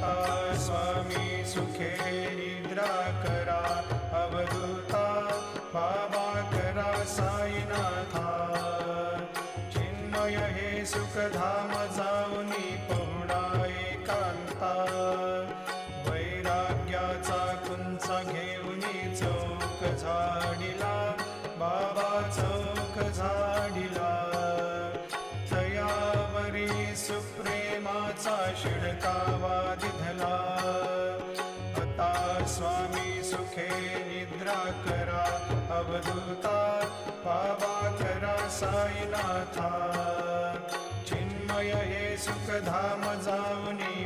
आता स्वामी सुखे निद्रा करा अवधूता बाबा करा साईनाथा चिन्मय हे सुखधाम जाऊनी पहुडा एकांता वैराग्याचा कुंच घेऊनी चौक झाडिला बाबा चौक झाडिला तयावरी सुप्रेमाचा शिडकावा दिधला आता स्वामी सुखे निद्रा करा अवधूता बाबा करा साईनाथा चिन्मय हे सुखधाम जाऊनी